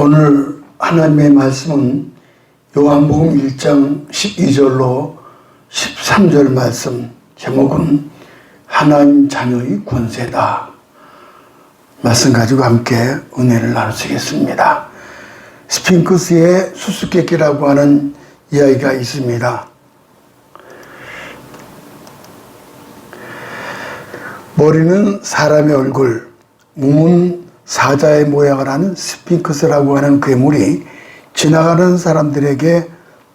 오늘 하나님의 말씀은 요한복음 1장 12절로 13절 말씀, 제목은 하나님 자녀의 권세다. 말씀 가지고 함께 은혜를 나누시겠습니다. 스핑크스의 수수께끼라고 하는 이야기가 있습니다. 머리는 사람의 얼굴, 몸은 사자의 모양을 하는 스핑크스라고 하는 괴물이 지나가는 사람들에게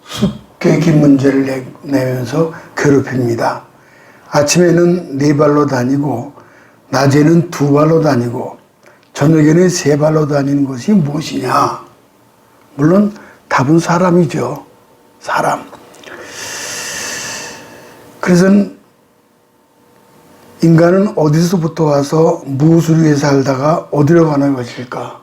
수수께끼 문제를 내면서 괴롭힙니다. 아침에는 4발로 다니고 낮에는 2발로 다니고 저녁에는 3발로 다니는 것이 무엇이냐? 물론 답은 사람이죠. 사람. 그래서 인간은 어디서부터 와서 무엇을 위해 살다가 어디로 가는 것일까?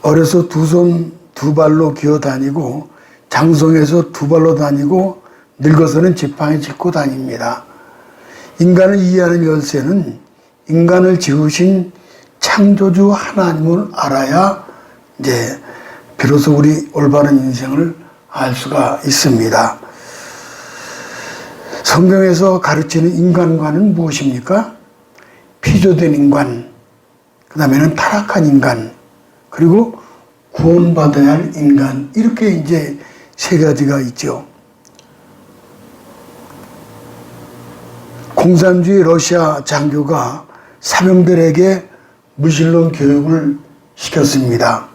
어려서 2손 2발로 기어 다니고 장성해서 2발로 다니고 늙어서는 지팡이 짚고 다닙니다. 인간을 이해하는 열쇠는 인간을 지으신 창조주 하나님을 알아야 이제 비로소 우리 올바른 인생을 알 수가 있습니다. 성경에서 가르치는 인간관은 무엇입니까? 피조된 인간, 그 다음에는 타락한 인간, 그리고 구원받아야 할 인간, 이렇게 이제 3가지가 있죠. 공산주의 러시아 장교가 사병들에게 무신론 교육을 시켰습니다.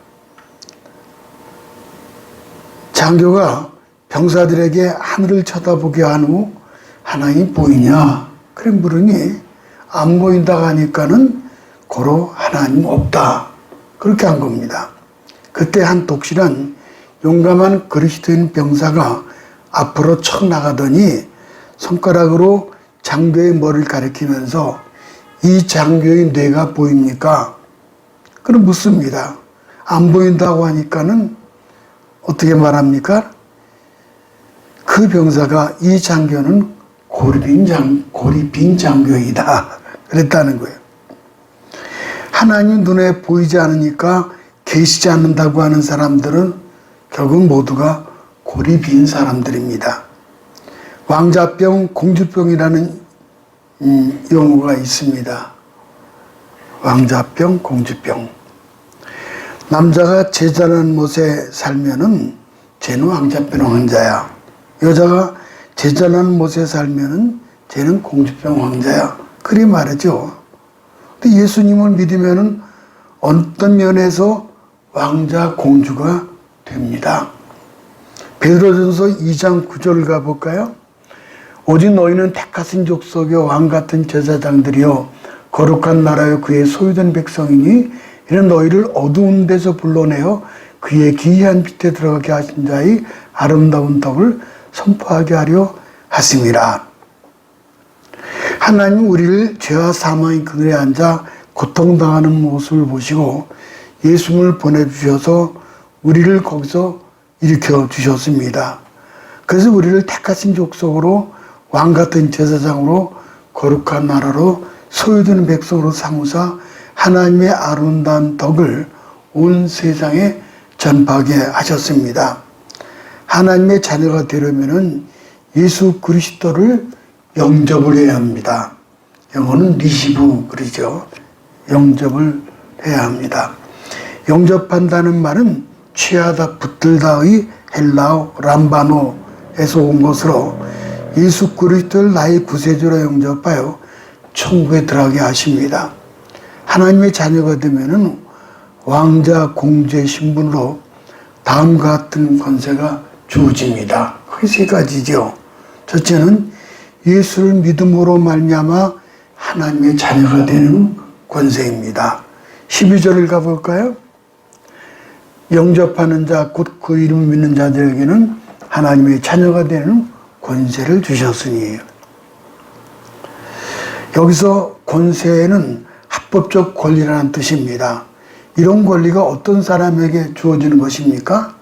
장교가 병사들에게 하늘을 쳐다보게 한 후 하나님 보이냐? 그래 물으니 안 보인다고 하니까는 고로 하나님 없다. 그렇게 한 겁니다. 그때 한 독실한 용감한 그리스도인 병사가 앞으로 척 나가더니 손가락으로 장교의 머리를 가리키면서 이 장교의 뇌가 보입니까? 그럼 묻습니다. 안 보인다고 하니까는 어떻게 말합니까? 그 병사가 이 장교는 고리빈 장교이다. 그랬다는 거예요. 하나님 눈에 보이지 않으니까 계시지 않는다고 하는 사람들은 결국 모두가 고리빈 사람들입니다. 왕자병, 공주병이라는 용어가 있습니다. 왕자병, 공주병. 남자가 제자는 못에 살면은 쟤는 왕자병 환자야. 여자가 제자는 못에 살면은 쟤는 공주병 왕자야. 그리 말이죠. 근데 예수님을 믿으면은 어떤 면에서 왕자, 공주가 됩니다. 베드로전서 2장 9절 가볼까요? 오직 너희는 택하신 족속이요 왕 같은 제사장들이요 거룩한 나라요 그의 소유된 백성이니 이는 너희를 어두운 데서 불러내어 그의 기이한 빛에 들어가게 하신 자의 아름다운 덕을 선포하게 하려 하심이라. 하나님 우리를 죄와 사망의 그늘에 앉아 고통당하는 모습을 보시고 예수님을 보내주셔서 우리를 거기서 일으켜 주셨습니다. 그래서 우리를 택하신 족속으로 왕같은 제사장으로 거룩한 나라로 소유된 백성으로 삼으사 하나님의 아름다운 덕을 온 세상에 전파하게 하셨습니다. 하나님의 자녀가 되려면은 예수 그리스도를 영접을 해야 합니다. 영어는 리시브 그러죠. 영접을 해야 합니다. 영접한다는 말은 취하다, 붙들다의 헬라어 람바노에서 온 것으로 예수 그리스도를 나의 구세주로 영접하여 천국에 들어가게 하십니다. 하나님의 자녀가 되면은 왕자, 공주의 신분으로 다음과 같은 권세가 주어집니다. 그게 3가지죠. 첫째는 예수를 믿음으로 말미암아 하나님의 자녀가 되는 권세입니다. 12절을 가볼까요? 영접하는 자, 곧 그 이름을 믿는 자들에게는 하나님의 자녀가 되는 권세를 주셨으니. 여기서 권세는 합법적 권리라는 뜻입니다. 이런 권리가 어떤 사람에게 주어지는 것입니까?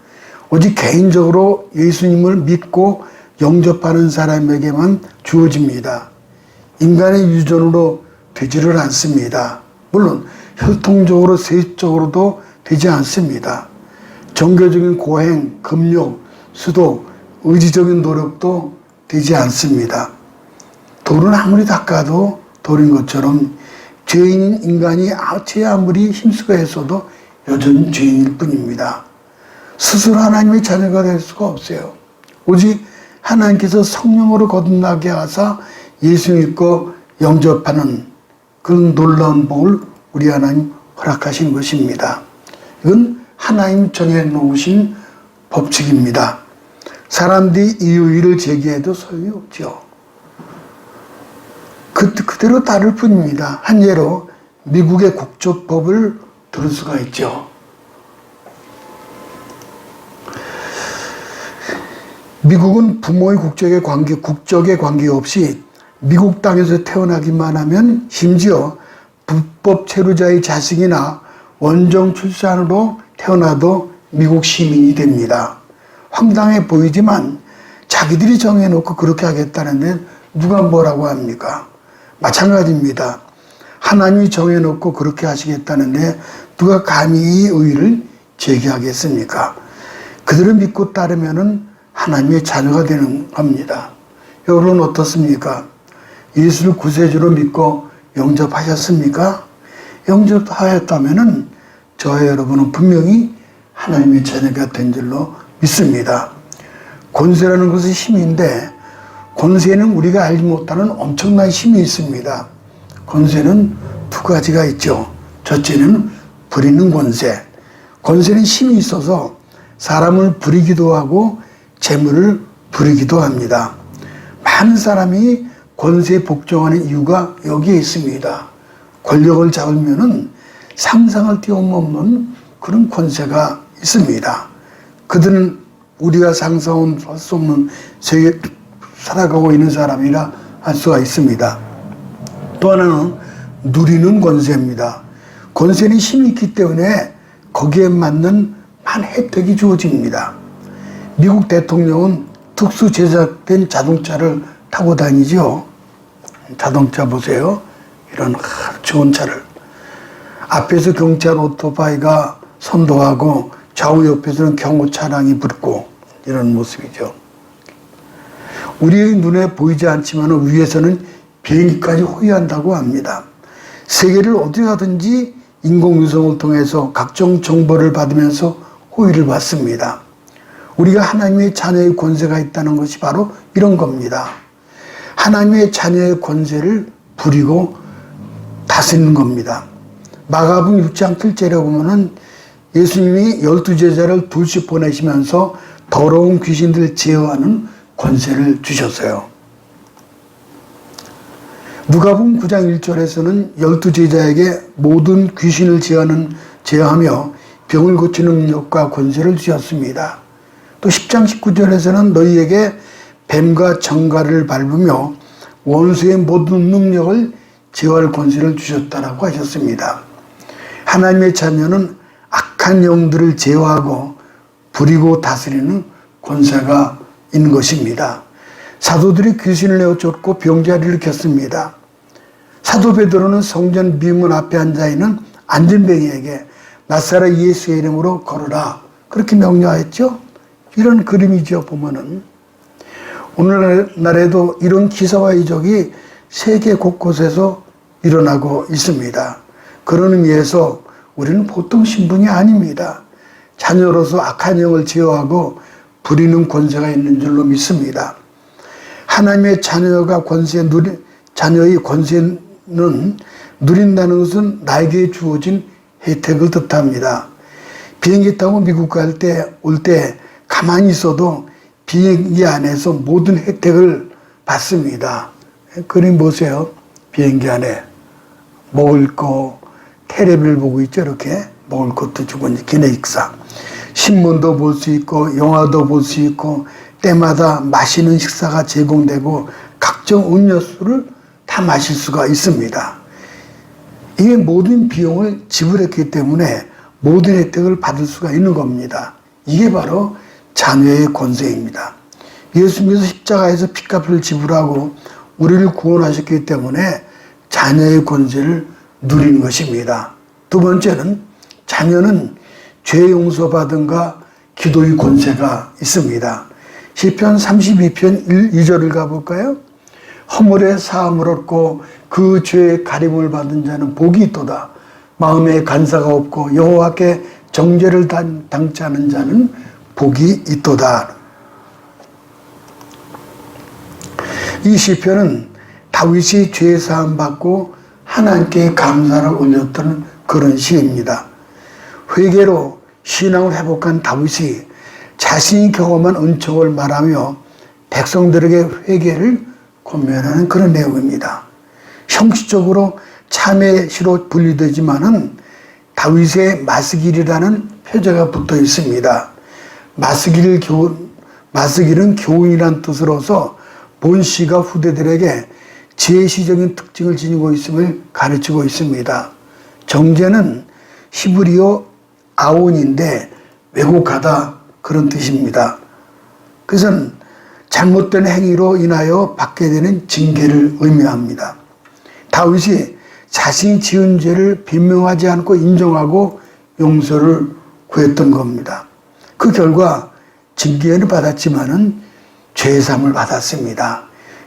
오직 개인적으로 예수님을 믿고 영접하는 사람에게만 주어집니다. 인간의 유전으로 되지를 않습니다. 물론 혈통적으로 세습적으로도 되지 않습니다. 종교적인 고행, 금욕, 수도, 의지적인 노력도 되지 않습니다. 돌은 아무리 닦아도 돌인 것처럼 죄인인 인간이 죄 아무리 힘쓰고 했어도 여전히 죄인일 뿐입니다. 스스로 하나님의 자녀가 될 수가 없어요. 오직 하나님께서 성령으로 거듭나게 하사 예수 믿고 영접하는 그런 놀라운 복을 우리 하나님 허락하신 것입니다. 이건 하나님 정해놓으신 법칙입니다. 사람들이 이의를 제기해도 소용이 없죠. 그대로 따를 뿐입니다. 한 예로 미국의 국조법을 들을 수가 있죠. 미국은 부모의 국적에 관계없이 미국 땅에서 태어나기만 하면 심지어 불법 체류자의 자식이나 원정 출산으로 태어나도 미국 시민이 됩니다. 황당해 보이지만 자기들이 정해놓고 그렇게 하겠다는데 누가 뭐라고 합니까? 마찬가지입니다. 하나님이 정해놓고 그렇게 하시겠다는데 누가 감히 이 의의를 제기하겠습니까? 그들을 믿고 따르면은 하나님의 자녀가 되는 겁니다. 여러분 어떻습니까? 예수를 구세주로 믿고 영접하셨습니까? 영접하였다면은 저와 여러분은 분명히 하나님의 자녀가 된 줄로 믿습니다. 권세라는 것은 힘인데 권세는 우리가 알지 못하는 엄청난 힘이 있습니다. 권세는 두 가지가 있죠. 첫째는 부리는 권세. 권세는 힘이 있어서 사람을 부리기도 하고 재물을 부리기도 합니다. 많은 사람이 권세에 복종하는 이유가 여기에 있습니다. 권력을 잡으면은 상상을 뛰어넘는 그런 권세가 있습니다. 그들은 우리가 상상할 수 없는 세계에 살아가고 있는 사람이라 할 수가 있습니다. 또 하나는 누리는 권세입니다. 권세는 힘이 있기 때문에 거기에 맞는 많은 혜택이 주어집니다. 미국 대통령은 특수 제작된 자동차를 타고 다니죠. 자동차 보세요. 이런 좋은 차를. 앞에서 경찰 오토바이가 선도하고 좌우 옆에서는 경호 차량이 붙고 이런 모습이죠. 우리의 눈에 보이지 않지만 위에서는 비행기까지 호위한다고 합니다. 세계를 어디 가든지 인공위성을 통해서 각종 정보를 받으면서 호위를 받습니다. 우리가 하나님의 자녀의 권세가 있다는 것이 바로 이런 겁니다. 하나님의 자녀의 권세를 부리고 다스리는 겁니다. 마가복음 6장 7절에 보면은 예수님이 12제자를 둘씩 보내시면서 더러운 귀신들을 제어하는 권세를 주셨어요. 누가복음 9장 1절에서는 12제자에게 모든 귀신을 제어하며 병을 고치는 능력과 권세를 주셨습니다. 또 10장 19절에서는 너희에게 뱀과 정갈을 밟으며 원수의 모든 능력을 제어할 권세를 주셨다라고 하셨습니다. 하나님의 자녀는 악한 영들을 제어하고 부리고 다스리는 권세가 있는 것입니다. 사도들이 귀신을 내어 쫓고 병자를 일으켰습니다. 사도 베드로는 성전 미문 앞에 앉아있는 안진뱅이에게 나사렛 예수의 이름으로 걸어라 그렇게 명령하였죠. 이런 그림이죠. 보면은 오늘날에도 이런 기사와 이적이 세계 곳곳에서 일어나고 있습니다. 그런 의미에서 우리는 보통 신분이 아닙니다. 자녀로서 악한 영을 제어하고 부리는 권세가 있는 줄로 믿습니다. 하나님의 자녀의 권세는 누린다는 것은 나에게 주어진 혜택을 뜻합니다. 비행기 타고 미국 올 때 가만히 있어도 비행기 안에서 모든 혜택을 받습니다. 그림 보세요. 비행기 안에 먹을 거, 텔레비를 보고 있죠. 이렇게 먹을 것도 주고 기내식사. 신문도 볼 수 있고 영화도 볼 수 있고 때마다 맛있는 식사가 제공되고 각종 음료수를 다 마실 수가 있습니다. 이게 모든 비용을 지불했기 때문에 모든 혜택을 받을 수가 있는 겁니다. 이게 바로 자녀의 권세입니다. 예수님께서 십자가에서 핏값을 지불하고 우리를 구원하셨기 때문에 자녀의 권세를 누리는 것입니다. 두 번째는 자녀는 죄 용서받은가 기도의 권세가 있습니다. 시편 32편 2절을 가볼까요? 허물의 사함을 얻고 그 죄의 가림을 받은 자는 복이 있도다. 마음에 간사가 없고 여호와께 정죄를 당치 않은 자는 복이 있도다. 이 시편은 다윗이 죄 사함 받고 하나님께 감사를 올렸던 그런 시입니다. 회개로 신앙을 회복한 다윗이 자신이 경험한 은총을 말하며 백성들에게 회개를 권면하는 그런 내용입니다. 형식적으로 참의 시로 분리되지만은 다윗의 마스길이라는 표제가 붙어 있습니다. 마스길은 교훈이란 뜻으로서 본시가 후대들에게 제시적인 특징을 지니고 있음을 가르치고 있습니다. 정죄는 히브리어 아온인데 왜곡하다 그런 뜻입니다. 그것은 잘못된 행위로 인하여 받게 되는 징계를 의미합니다. 다윗이 자신이 지은 죄를 변명하지 않고 인정하고 용서를 구했던 겁니다. 그 결과 징계는 받았지만은 죄삼을 받았습니다.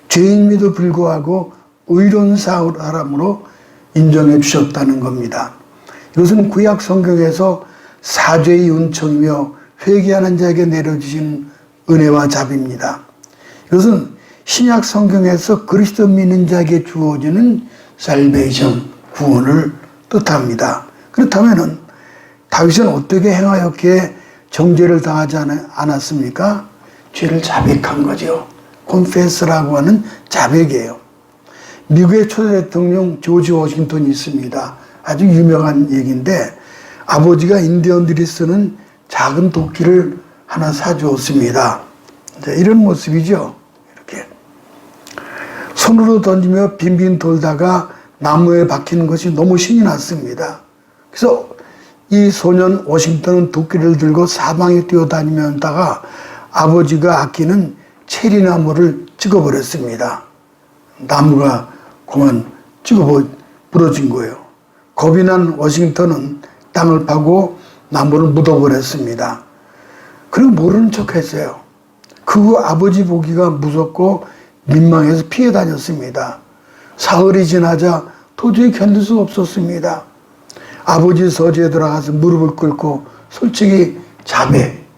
죄인임에도 불구하고 의로운 사람으로 인정해 주셨다는 겁니다. 이것은 구약 성경에서 사죄의 은총이며 회개하는 자에게 내려주신 은혜와 자비입니다. 이것은 신약 성경에서 그리스도 믿는 자에게 주어지는 살베이션, 구원을 뜻합니다. 그렇다면 다윗은 어떻게 행하였기에 정죄를 당하지 않았습니까? 죄를 자백한 거죠. confess라고 하는 자백이에요. 미국의 초대 대통령 조지 워싱턴이 있습니다. 아주 유명한 얘기인데 아버지가 인디언들이 쓰는 작은 도끼를 하나 사주었습니다. 이런 모습이죠. 이렇게 손으로 던지며 빙빙 돌다가 나무에 박히는 것이 너무 신이 났습니다. 그래서 이 소년 워싱턴은 도끼를 들고 사방에 뛰어다니면다가 아버지가 아끼는 체리나무를 찍어버렸습니다. 나무가 그만 부러진 거예요. 겁이 난 워싱턴은 땅을 파고 나무를 묻어버렸습니다. 그리고 모르는 척 했어요. 그 아버지 보기가 무섭고 민망해서 피해 다녔습니다. 사흘이 지나자 도저히 견딜 수 없었습니다. 아버지 서재에 들어가서 무릎을 꿇고 솔직히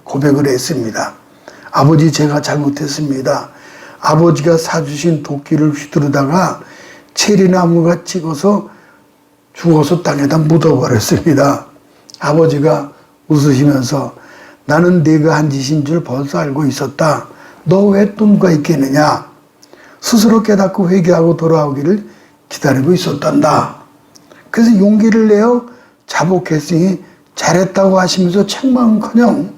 고백을 했습니다. 아버지, 제가 잘못했습니다. 아버지가 사주신 도끼를 휘두르다가 체리나무가 죽어서 땅에다 묻어버렸습니다. 아버지가 웃으시면서 나는 네가 한 짓인 줄 벌써 알고 있었다. 너 왜 또 누가 있겠느냐. 스스로 깨닫고 회개하고 돌아오기를 기다리고 있었단다. 그래서 용기를 내어 자복했으니 잘했다고 하시면서 책망은커녕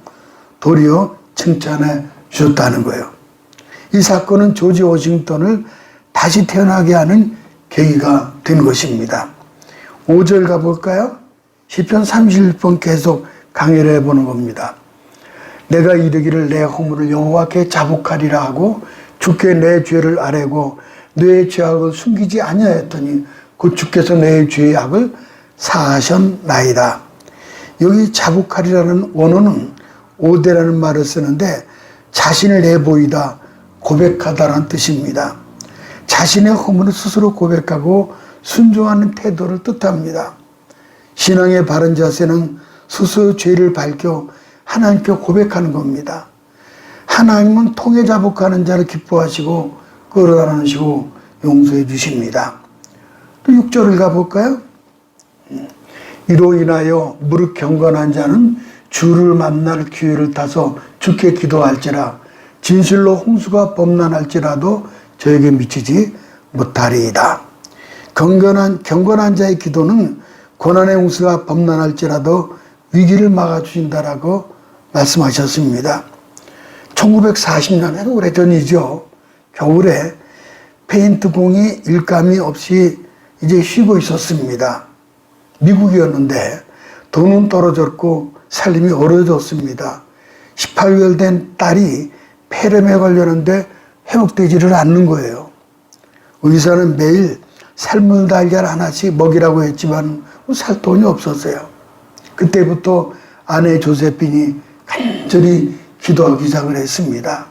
도리어 칭찬해 주셨다는 거예요. 이 사건은 조지 워싱턴을 다시 태어나게 하는 계기가 된 것입니다. 5절 가볼까요? 시편 31편 계속 강의를 해보는 겁니다. 내가 이르기를 내 허물을 여호와께 자복하리라 하고 주께 내 죄를 아뢰고 내 죄악을 숨기지 아니하였더니 그 주께서 내 죄의 악을 사하셨나이다. 여기 자복하리라는 원어는 오대라는 말을 쓰는데 자신을 내보이다, 고백하다라는 뜻입니다. 자신의 허물을 스스로 고백하고 순종하는 태도를 뜻합니다. 신앙의 바른 자세는 스스로 죄를 밝혀 하나님께 고백하는 겁니다. 하나님은 통해 자복하는 자를 기뻐하시고 끌어안으시고 용서해 주십니다. 또 6절을 가볼까요? 이로 인하여 무릇 경건한 자는 주를 만날 기회를 타서 주께 기도할지라 진실로 홍수가 범람할지라도 저에게 미치지 못하리이다. 경건한 자의 기도는 고난의 홍수가 범람할지라도 위기를 막아주신다라고 말씀하셨습니다. 1940년에는 오래전이죠. 겨울에 페인트공이 일감이 없이 이제 쉬고 있었습니다. 미국이었는데 돈은 떨어졌고 살림이 어려졌습니다. 18개월 된 딸이 폐렴에 걸렸는데 회복되지를 않는 거예요. 의사는 매일 삶은 달걀 하나씩 먹이라고 했지만 살 돈이 없었어요. 그때부터 아내 조세핀이 간절히 기도하기 시작을 했습니다.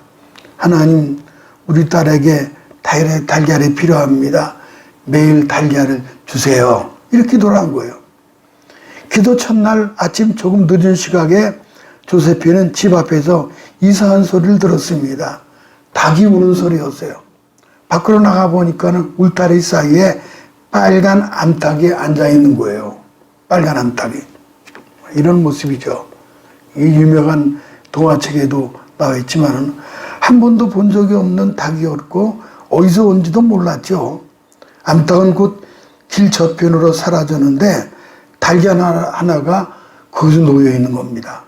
하나님, 우리 딸에게 달걀이 필요합니다. 매일 달걀을 주세요. 이렇게 기도를 한 거예요. 기도 첫날 아침 조금 늦은 시각에 조세핀은 집 앞에서 이상한 소리를 들었습니다. 닭이 우는 소리였어요. 밖으로 나가보니까는 울타리 사이에 빨간 암탉이 앉아있는 거예요. 빨간 암탉이. 이런 모습이죠. 이 유명한 동화책에도 나와 있지만 한 번도 본 적이 없는 닭이었고 어디서 온지도 몰랐죠. 암탉은 곧 길 저편으로 사라졌는데 달걀 하나가 거기서 놓여 있는 겁니다.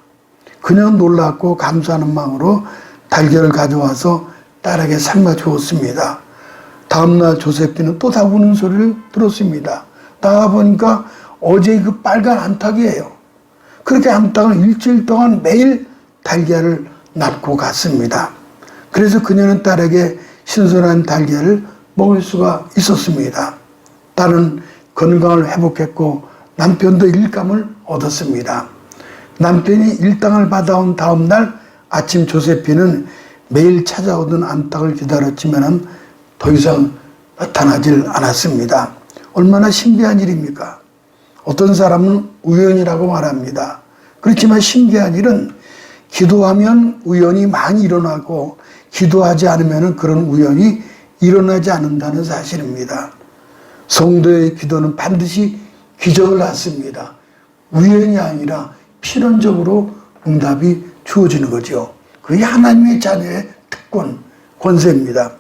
그녀는 놀랐고 감사하는 마음으로 달걀을 가져와서 딸에게 삶아 주었습니다. 다음날 조세핀은 또 닭 우는 소리를 들었습니다. 나가보니까 어제 그 빨간 암탉이에요. 그렇게 암탉은 일주일 동안 매일 달걀을 낳고 갔습니다. 그래서 그녀는 딸에게 신선한 달걀을 먹을 수가 있었습니다. 딸은 건강을 회복했고 남편도 일감을 얻었습니다. 남편이 일당을 받아온 다음 날 아침 조세핀은 매일 찾아오던 암탉을 기다렸지만 더 이상 나타나질 않았습니다. 얼마나 신기한 일입니까? 어떤 사람은 우연이라고 말합니다. 그렇지만 신기한 일은 기도하면 우연이 많이 일어나고 기도하지 않으면 그런 우연이 일어나지 않는다는 사실입니다. 성도의 기도는 반드시 기적을 낳습니다. 우연이 아니라 필연적으로 응답이 주어지는 거죠. 그게 하나님의 자녀의 특권, 권세입니다.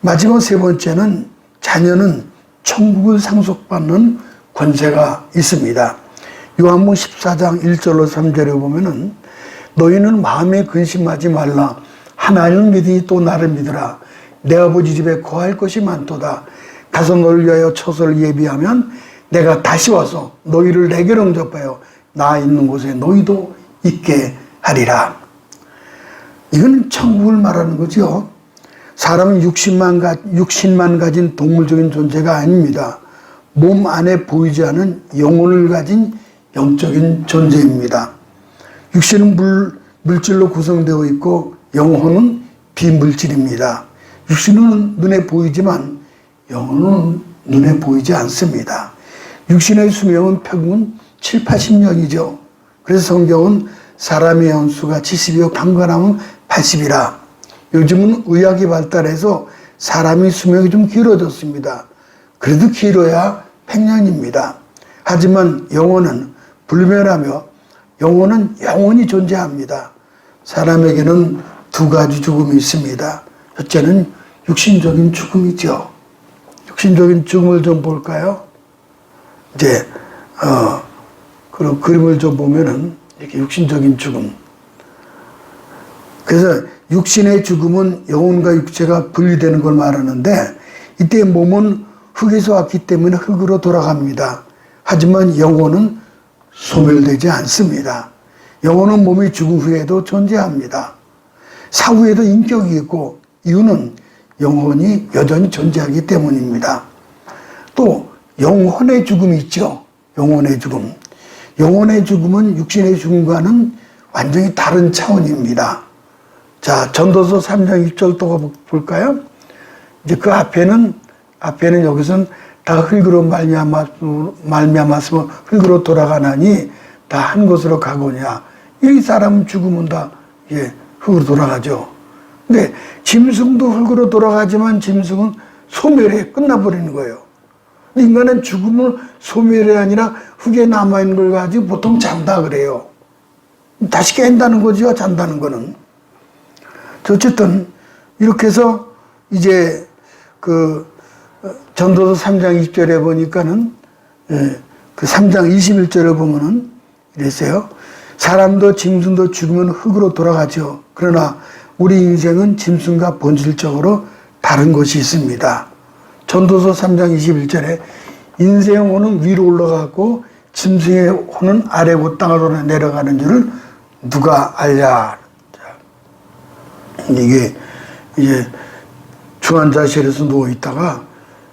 마지막 세 번째는 자녀는 천국을 상속받는 권세가 있습니다. 요한복음 14장 1절로 3절에 보면은 너희는 마음에 근심하지 말라. 하나님을 믿으니 또 나를 믿으라. 내 아버지 집에 거할 것이 많도다. 가서 너를 위하여 처소를 예비하면 내가 다시 와서 너희를 내게로 영접하여 나 있는 곳에 너희도 있게 하리라. 이건 천국을 말하는 거죠. 사람은 육신만 가진 동물적인 존재가 아닙니다. 몸 안에 보이지 않은 영혼을 가진 영적인 존재입니다. 육신은 물질로 구성되어 있고 영혼은 비물질입니다. 육신은 눈에 보이지만 영혼은 눈에 보이지 않습니다. 육신의 수명은 평균 7, 80년이죠. 그래서 성경은 사람의 연수가 70이요 강건함은 80이라. 요즘은 의학이 발달해서 사람이 수명이 좀 길어졌습니다. 그래도 길어야 100년입니다. 하지만 영혼은 불멸하며 영혼은 영원히 존재합니다. 사람에게는 두 가지 죽음이 있습니다. 첫째는 육신적인 죽음이죠. 육신적인 죽음을 좀 볼까요? 이제 그런 그림을 좀 보면은 이렇게 육신적인 죽음. 그래서 육신의 죽음은 영혼과 육체가 분리되는 걸 말하는데 이때 몸은 흙에서 왔기 때문에 흙으로 돌아갑니다. 하지만 영혼은 소멸되지 않습니다. 영혼은 몸이 죽은 후에도 존재합니다. 사후에도 인격이 있고 이유는 영혼이 여전히 존재하기 때문입니다. 또 영혼의 죽음이 있죠. 영혼의 죽음. 영혼의 죽음은 육신의 죽음과는 완전히 다른 차원입니다. 자, 전도서 3장 6절 또 볼까요? 이제 그 앞에는 여기서는 다 흙으로 말미암았으면 흙으로 돌아가나니 다 한 곳으로 가거냐. 이 사람은 죽으면 다 흙으로 돌아가죠. 근데 짐승도 흙으로 돌아가지만 짐승은 소멸해 끝나버리는 거예요. 인간은 죽으면 소멸이 아니라 흙에 남아있는 걸 가지고 보통 잔다 그래요. 다시 깬다는 거죠, 잔다는 거는. 어쨌든 이렇게 해서 이제 그 전도서 3장 20절에 보니까는 그 3장 21절에 보면은 이랬어요. 사람도 짐승도 죽으면 흙으로 돌아가죠. 그러나 우리 인생은 짐승과 본질적으로 다른 것이 있습니다. 전도서 3장 21절에 인생의 혼은 위로 올라가고 짐승의 혼은 아래고 땅으로 내려가는 줄을 누가 알랴. 이게 이제 중환자실에서 누워 있다가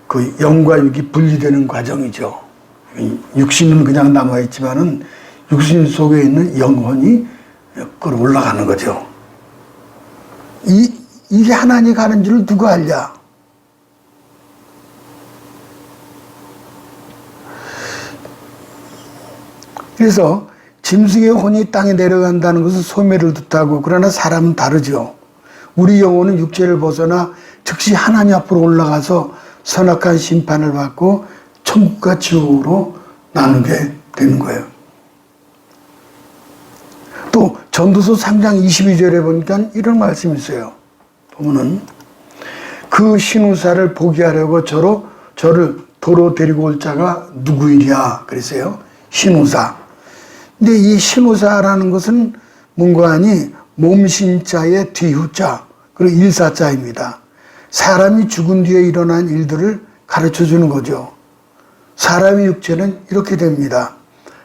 그 영과 육이 분리되는 과정이죠. 육신은 그냥 남아 있지만은 육신 속에 있는 영혼이 끌어올라가는 거죠. 이게 하나님 가는 줄을 누가 알냐? 그래서 짐승의 혼이 땅에 내려간다는 것은 소멸을 뜻하고, 그러나 사람은 다르죠. 우리 영혼은 육체를 벗어나 즉시 하나님 앞으로 올라가서 선악한 심판을 받고 천국과 지옥으로 나누게 되는 거예요. 또 전도서 3장 22절에 보니까 이런 말씀이 있어요. 보면은 그 신우사를 포기하려고 저를 도로 데리고 올 자가 누구이랴 그랬어요. 신우사. 근데 이 신우사라는 것은 뭔가 하니 몸신자의 뒤후자, 그리고 일사자입니다. 사람이 죽은 뒤에 일어난 일들을 가르쳐 주는 거죠. 사람의 육체는 이렇게 됩니다.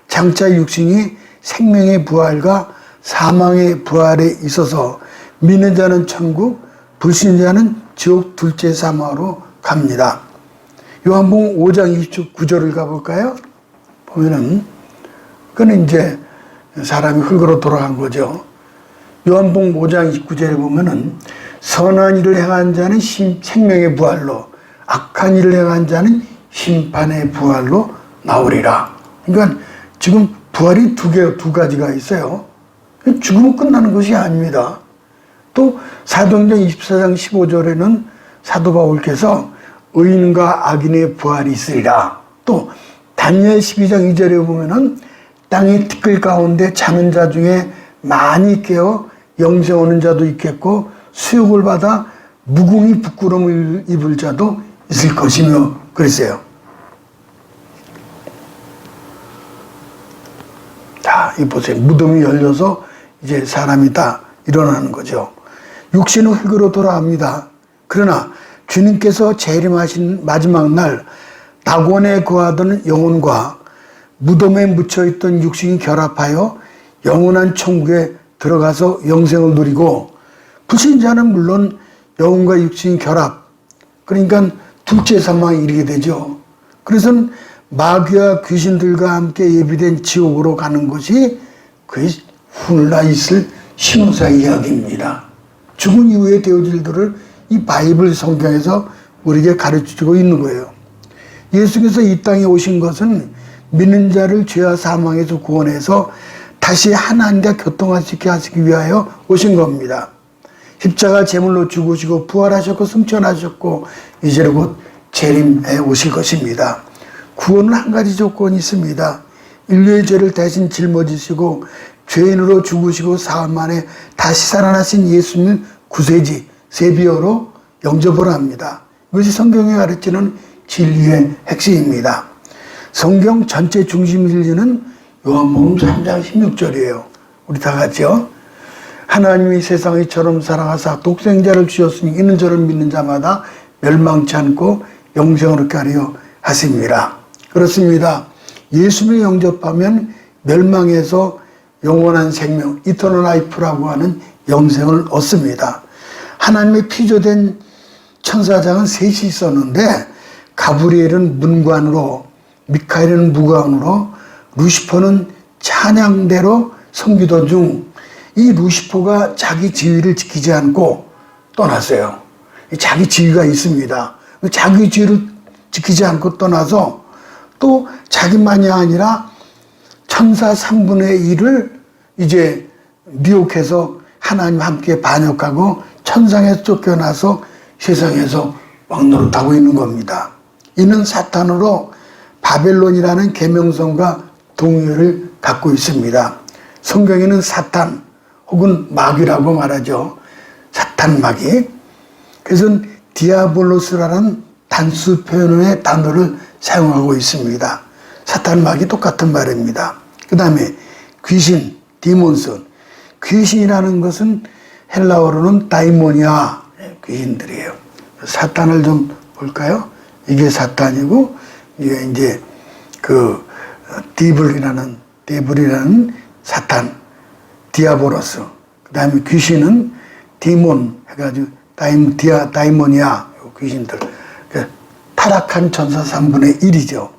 장차 육신이 생명의 부활과 사망의 부활에 있어서 믿는 자는 천국, 불신자는 지옥 둘째 사망으로 갑니다. 요한복음 5장 29절을 가볼까요? 보면은 그건 이제 사람이 흙으로 돌아간 거죠. 요한복음 5장 29절에 보면은 선한 일을 행한 자는 생명의 부활로, 악한 일을 행한 자는 심판의 부활로 나오리라. 그러니까 지금 부활이 두 가지가 있어요. 죽으면 끝나는 것이 아닙니다. 또 사도행전 24장 15절에는 사도 바울께서 의인과 악인의 부활이 있으리라. 또 다니엘 12장 2절에 보면은 땅의 티끌 가운데 자는 자 중에 많이 깨어 영생 오는 자도 있겠고 수욕을 받아 무궁히 부끄러움을 입을 자도 있을 것이며 그랬어요. 자, 이 보세요. 무덤이 열려서 이제 사람이 다 일어나는 거죠. 육신은 흙으로 돌아갑니다. 그러나 주님께서 재림하신 마지막 날 낙원에 거하던 영혼과 무덤에 묻혀있던 육신이 결합하여 영원한 천국에 들어가서 영생을 누리고, 불신자는 물론 영혼과 육신이 결합, 그러니까 둘째 사망에 이르게 되죠. 그래서 마귀와 귀신들과 함께 예비된 지옥으로 가는 것이 그의 훗날 있을 신우사 이야기입니다. 죽은 이후의 되어질 일들을 이 바이블 성경에서 우리에게 가르쳐주고 있는 거예요. 예수께서 이 땅에 오신 것은 믿는 자를 죄와 사망에서 구원해서 다시 하나님과 교통할 수 있게 하시기 위하여 오신 겁니다. 십자가 제물로 죽으시고 부활하셨고 승천하셨고 이제 곧 재림해 오실 것입니다. 구원은 한 가지 조건이 있습니다. 인류의 죄를 대신 짊어지시고 죄인으로 죽으시고 사흘 만에 다시 살아나신 예수님 구세지 세비어로 영접을 합니다. 이것이 성경에 가르치는 진리의 핵심입니다. 성경 전체 중심 진리는 요한복음 3장 16절이에요. 우리 다 같이요. 하나님이 세상을 이처럼 사랑하사 독생자를 주셨으니 이는 저를 믿는 자마다 멸망치 않고 영생을 얻게 하려 하십니다. 그렇습니다. 예수를 영접하면 멸망에서 영원한 생명, 이터널 라이프라고 하는 영생을 얻습니다. 하나님의 피조된 천사장은 셋이 있었는데 가브리엘은 문관으로, 미카엘은 무관으로, 루시퍼는 찬양대로 섬기던 중 이 루시퍼가 자기 지위를 지키지 않고 떠났어요. 자기 지위가 있습니다. 자기 지위를 지키지 않고 떠나서 또 자기만이 아니라 천사 3분의 1을 이제 미혹해서 하나님과 함께 반역하고 천상에서 쫓겨나서 세상에서 왕노릇하고 있는 겁니다. 이는 사탄으로 바벨론이라는 계명성과 동의를 갖고 있습니다. 성경에는 사탄 혹은 마귀라고 말하죠. 사탄 마귀. 그래서 디아볼로스라는 단수 표현의 단어를 사용하고 있습니다. 사탄 마귀 똑같은 말입니다. 그 다음에 귀신, 디몬스. 귀신이라는 것은 헬라어로는 다이모니아, 귀신들이에요. 사탄을 좀 볼까요? 이게 사탄이고, 이게 이제 그 데블이라는 사탄, 디아보로스. 그 다음에 귀신은 디몬 해가지고 다이모니아, 귀신들. 타락한 천사 3분의 1이죠.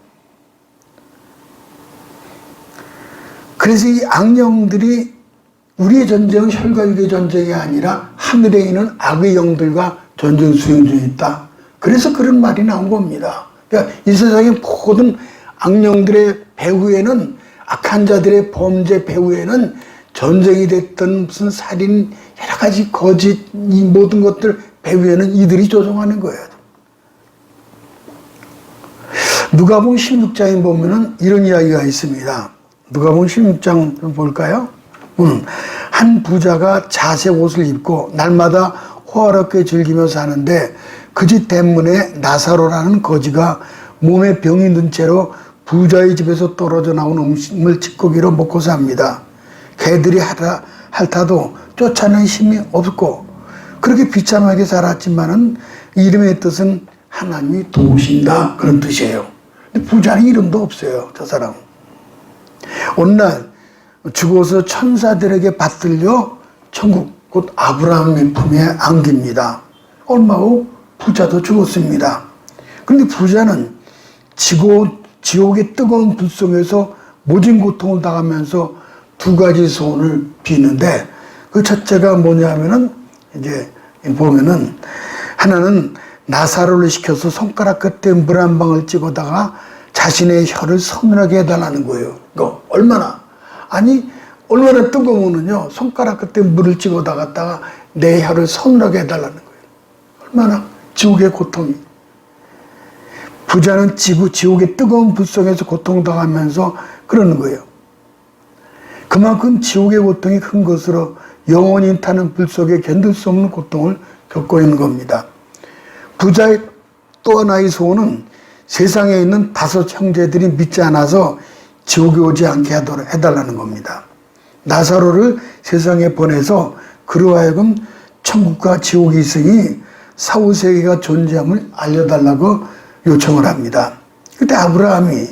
그래서 이 악령들이 우리의 전쟁은 혈과 육의 전쟁이 아니라 하늘에 있는 악의 영들과 전쟁 수행 중에 있다. 그래서 그런 말이 나온 겁니다. 그러니까 이 세상의 모든 악령들의 배후에는, 악한 자들의 범죄 배후에는 전쟁이 됐던 무슨 살인, 여러 가지 거짓, 이 모든 것들 배후에는 이들이 조종하는 거예요. 누가복음 16장에 보면은 이런 이야기가 있습니다. 누가복음 16장 좀 볼까요? 한 부자가 자색 옷을 입고 날마다 호화롭게 즐기며 사는데 그 집 대문에 나사로라는 거지가 몸에 병이 든 채로 부자의 집에서 떨어져 나온 음식물 찌꺼기로 먹고 삽니다. 개들이 핥아도 쫓아내는 힘이 없고 그렇게 비참하게 살았지만은 이름의 뜻은 하나님이 도우신다, 그런 뜻이에요. 근데 부자는 이름도 없어요, 저 사람. 어느 날 죽어서 천사들에게 받들려 천국, 곧 아브라함의 품에 안깁니다. 얼마 후 부자도 죽었습니다. 그런데 부자는 지옥의 뜨거운 불 속에서 모진 고통을 당하면서 두 가지 소원을 비는데, 그 첫째가 뭐냐면은 이제 보면은 하나는 나사로를 시켜서 손가락 끝에 물 한 방울 찍어다가 자신의 혀를 서늘하게 해달라는 거예요. 이거 얼마나 뜨거우면요 손가락 끝에 물을 찍어다가 내 혀를 서늘하게 해달라는 거예요. 얼마나 지옥의 고통이. 부자는 지옥의 뜨거운 불 속에서 고통당하면서 그러는 거예요. 그만큼 지옥의 고통이 큰 것으로 영원히 타는 불 속에 견딜 수 없는 고통을 겪고 있는 겁니다. 부자의 또 하나의 소원은 세상에 있는 5 형제들이 믿지 않아서 지옥에 오지 않게 하도록 해달라는 겁니다. 나사로를 세상에 보내서 그로 하여금 천국과 지옥이 있으니 사후세계가 존재함을 알려달라고 요청을 합니다. 그때 아브라함이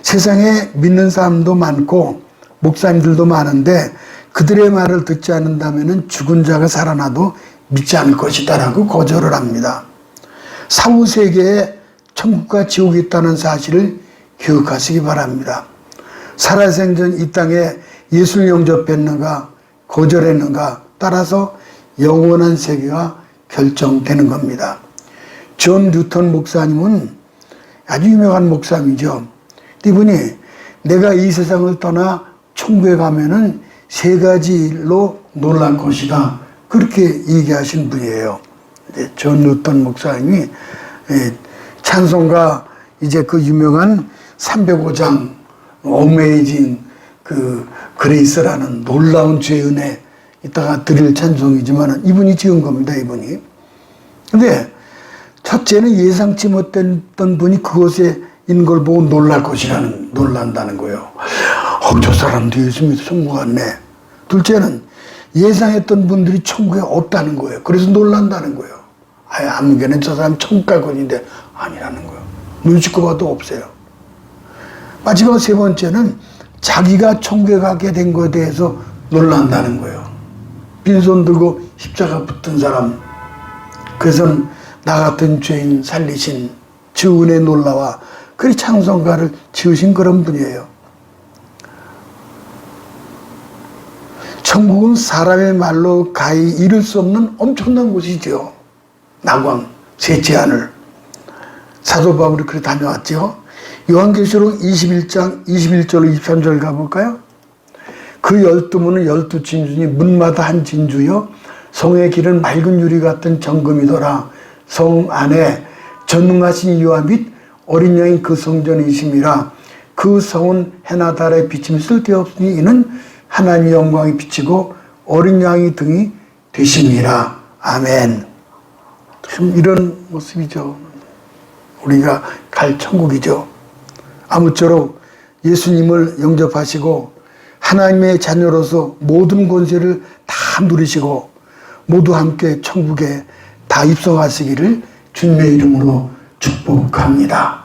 세상에 믿는 사람도 많고 목사님들도 많은데 그들의 말을 듣지 않는다면 죽은 자가 살아나도 믿지 않을 것이다라고 거절을 합니다. 사후세계에 천국과 지옥이 있다는 사실을 기억하시기 바랍니다. 살아생전 이 땅에 예수를 영접했는가 거절했는가 따라서 영원한 세계가 결정되는 겁니다. 존 뉴턴 목사님은 아주 유명한 목사님이죠. 이분이 내가 이 세상을 떠나 천국에 가면은 3가지 일로 놀랄 것이다, 그렇게 얘기하신 분이에요. 존 뉴턴 목사님이 찬송가 이제 그 유명한 305장 어메이징 그레이스라는 놀라운 주의 은혜, 이따가 드릴 찬송이지만 이분이 지은 겁니다, 이분이. 근데 첫째는 예상치 못했던 분이 그곳에 있는 걸 보고 놀란다는 거예요. 저 사람도 예수 믿어 천국 갔네. 둘째는 예상했던 분들이 천국에 없다는 거예요. 그래서 놀란다는 거예요. 아무개는 저 사람 천국 갈 것인데 아니라는 거예요. 눈치껏 봐도 없어요. 마지막 3번째는 자기가 천국에 가게 된 것에 대해서 놀란다는 거예요. 빈손 들고 십자가 붙은 사람, 그래서 나 같은 죄인 살리신 주 은혜 놀라와 그 찬송가를 지으신 그런 분이에요. 천국은 사람의 말로 가히 이룰 수 없는 엄청난 곳이죠. 낙원, 셋째 하늘. 사도 바울이 그렇게 다녀왔죠. 요한계시록 21장 21절 23절 가볼까요? 그 12문은 12진주니 문마다 한 진주여 성의 길은 맑은 유리 같은 정금이더라. 성 안에 전능하신 이와 및 어린 양이 그 성전이심이라. 그 성은 해나 달의 비침이 쓸데없으니 이는 하나님의 영광이 비치고 어린 양이 등이 되심이라. 아멘. 참 이런 모습이죠. 우리가 갈 천국이죠. 아무쪼록 예수님을 영접하시고 하나님의 자녀로서 모든 권세를 다 누리시고 모두 함께 천국에 다 입성하시기를 주님의 이름으로 축복합니다.